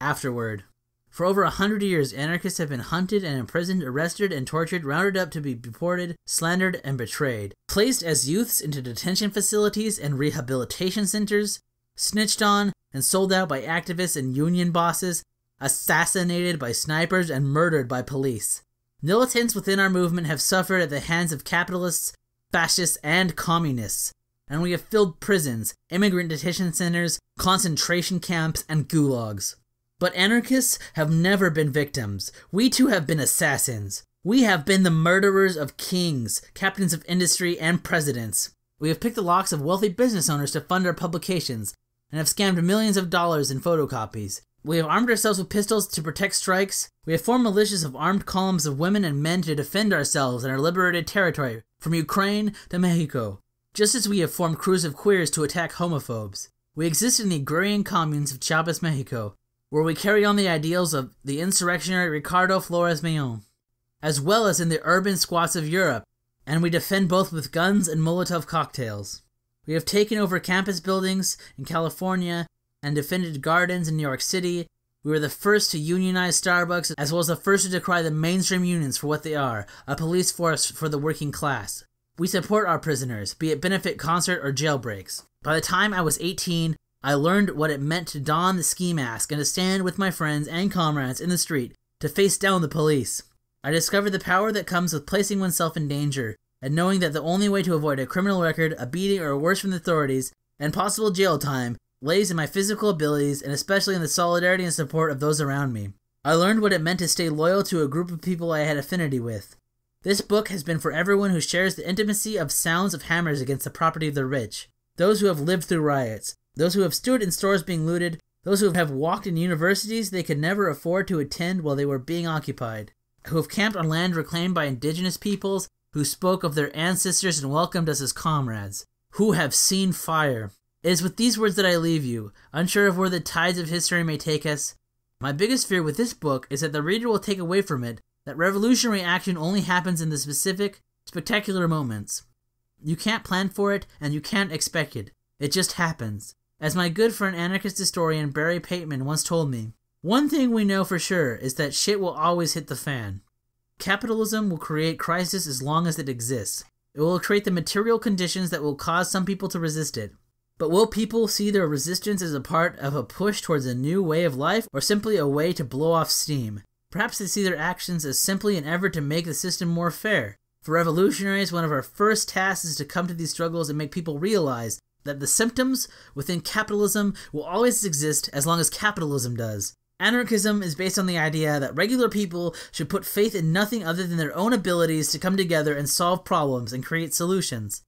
afterward. For over 100 years, anarchists have been hunted and imprisoned, arrested and tortured, rounded up to be deported, slandered and betrayed, placed as youths into detention facilities and rehabilitation centers, snitched on and sold out by activists and union bosses, assassinated by snipers and murdered by police. Militants within our movement have suffered at the hands of capitalists, fascists, and communists, and we have filled prisons, immigrant detention centers, concentration camps, and gulags. But anarchists have never been victims. We too have been assassins. We have been the murderers of kings, captains of industry, and presidents. We have picked the locks of wealthy business owners to fund our publications, and have scammed millions of dollars in photocopies. We have armed ourselves with pistols to protect strikes. We have formed militias of armed columns of women and men to defend ourselves and our liberated territory, from Ukraine to Mexico, just as we have formed crews of queers to attack homophobes. We exist in the agrarian communes of Chiapas, Mexico, where we carry on the ideals of the insurrectionary Ricardo Flores Mayon, as well as in the urban squats of Europe, and we defend both with guns and Molotov cocktails. We have taken over campus buildings in California and defended gardens in New York City. We were the first to unionize Starbucks, as well as the first to decry the mainstream unions for what they are, a police force for the working class. We support our prisoners, be it benefit concert or jailbreaks. By the time I was 18, I learned what it meant to don the ski mask and to stand with my friends and comrades in the street to face down the police. I discovered the power that comes with placing oneself in danger and knowing that the only way to avoid a criminal record, a beating, or worse from the authorities, and possible jail time lays in my physical abilities and especially in the solidarity and support of those around me. I learned what it meant to stay loyal to a group of people I had affinity with. This book has been for everyone who shares the intimacy of sounds of hammers against the property of the rich, those who have lived through riots, those who have stood in stores being looted, those who have walked in universities they could never afford to attend while they were being occupied, who have camped on land reclaimed by indigenous peoples, who spoke of their ancestors and welcomed us as comrades, who have seen fire. It is with these words that I leave you, unsure of where the tides of history may take us. My biggest fear with this book is that the reader will take away from it that revolutionary action only happens in the specific, spectacular moments. You can't plan for it, and you can't expect it. It just happens. As my good friend anarchist historian Barry Pateman once told me, one thing we know for sure is that shit will always hit the fan. Capitalism will create crisis as long as it exists. It will create the material conditions that will cause some people to resist it. But will people see their resistance as a part of a push towards a new way of life, or simply a way to blow off steam? Perhaps they see their actions as simply an effort to make the system more fair. For revolutionaries, one of our first tasks is to come to these struggles and make people realize that the symptoms within capitalism will always exist as long as capitalism does. Anarchism is based on the idea that regular people should put faith in nothing other than their own abilities to come together and solve problems and create solutions.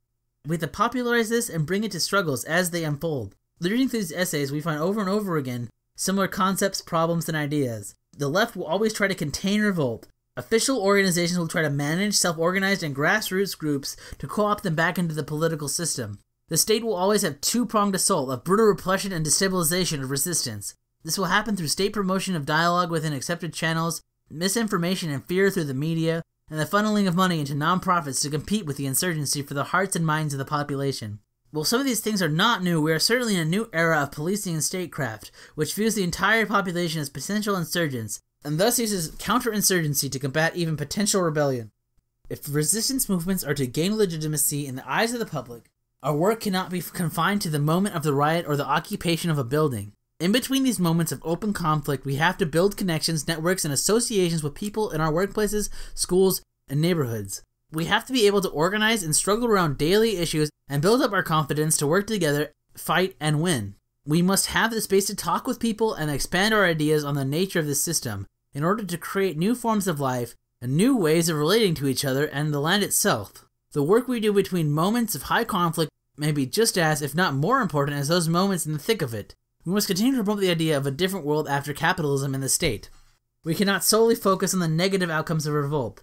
We have to popularize this and bring it to struggles as they unfold. Reading through these essays, we find over and over again similar concepts, problems, and ideas. The left will always try to contain revolt. Official organizations will try to manage self-organized and grassroots groups to co-opt them back into the political system. The state will always have two-pronged assault of brutal repression and destabilization of resistance. This will happen through state promotion of dialogue within accepted channels, misinformation and fear through the media, and the funneling of money into nonprofits to compete with the insurgency for the hearts and minds of the population. While some of these things are not new, we are certainly in a new era of policing and statecraft, which views the entire population as potential insurgents, and thus uses counterinsurgency to combat even potential rebellion. If resistance movements are to gain legitimacy in the eyes of the public, our work cannot be confined to the moment of the riot or the occupation of a building. In between these moments of open conflict, we have to build connections, networks, and associations with people in our workplaces, schools, and neighborhoods. We have to be able to organize and struggle around daily issues and build up our confidence to work together, fight, and win. We must have the space to talk with people and expand our ideas on the nature of this system in order to create new forms of life and new ways of relating to each other and the land itself. The work we do between moments of high conflict may be just as, if not more important, as those moments in the thick of it. We must continue to promote the idea of a different world after capitalism and the state. We cannot solely focus on the negative outcomes of revolt.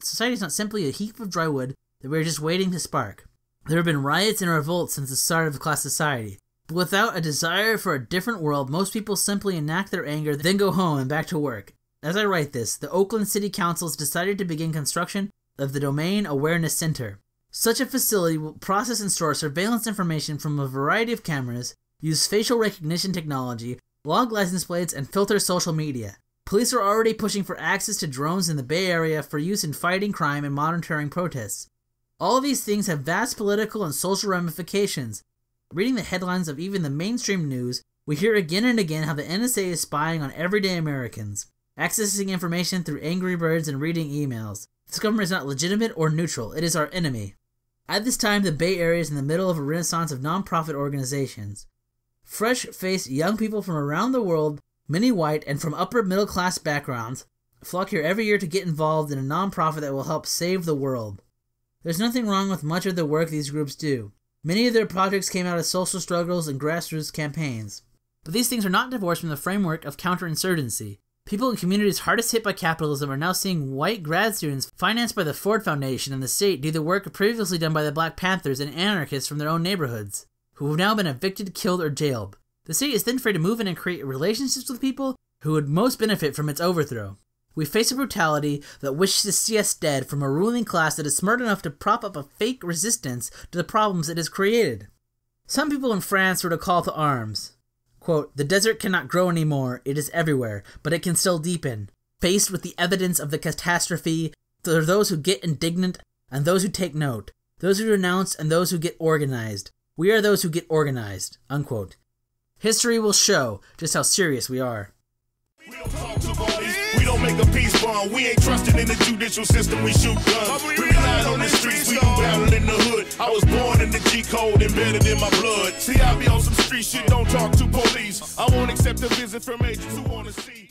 Society is not simply a heap of dry wood that we are just waiting to spark. There have been riots and revolts since the start of class society. But without a desire for a different world, most people simply enact their anger, then go home and back to work. As I write this, the Oakland City Council has decided to begin construction of the Domain Awareness Center. Such a facility will process and store surveillance information from a variety of cameras, use facial recognition technology, log license plates, and filter social media. Police are already pushing for access to drones in the Bay Area for use in fighting crime and monitoring protests. All of these things have vast political and social ramifications. Reading the headlines of even the mainstream news, we hear again and again how the NSA is spying on everyday Americans, accessing information through Angry Birds and reading emails. This government is not legitimate or neutral, it is our enemy. At this time, the Bay Area is in the middle of a renaissance of nonprofit organizations. Fresh-faced young people from around the world, many white and from upper middle-class backgrounds, flock here every year to get involved in a nonprofit that will help save the world. There's nothing wrong with much of the work these groups do. Many of their projects came out of social struggles and grassroots campaigns. But these things are not divorced from the framework of counterinsurgency. People in communities hardest hit by capitalism are now seeing white grad students financed by the Ford Foundation and the state do the work previously done by the Black Panthers and anarchists from their own neighborhoods, who have now been evicted, killed, or jailed. The state is then free to move in and create relationships with people who would most benefit from its overthrow. We face a brutality that wishes to see us dead from a ruling class that is smart enough to prop up a fake resistance to the problems it has created. Some people in France were to call to arms. Quote, "The desert cannot grow anymore, it is everywhere, but it can still deepen. Faced with the evidence of the catastrophe, there are those who get indignant and those who take note, those who renounce and those who get organized. We are those who get organized." Unquote. History will show just how serious we are. We don't talk to bodies, we don't make a peace bond. We ain't trusting in the judicial system, we shoot guns. We rely on the streets, we do battle in the hood. I was born in the G code, embedded in my blood. See, I be on some street shit, don't talk to police. I won't accept a visit from agents who wanna see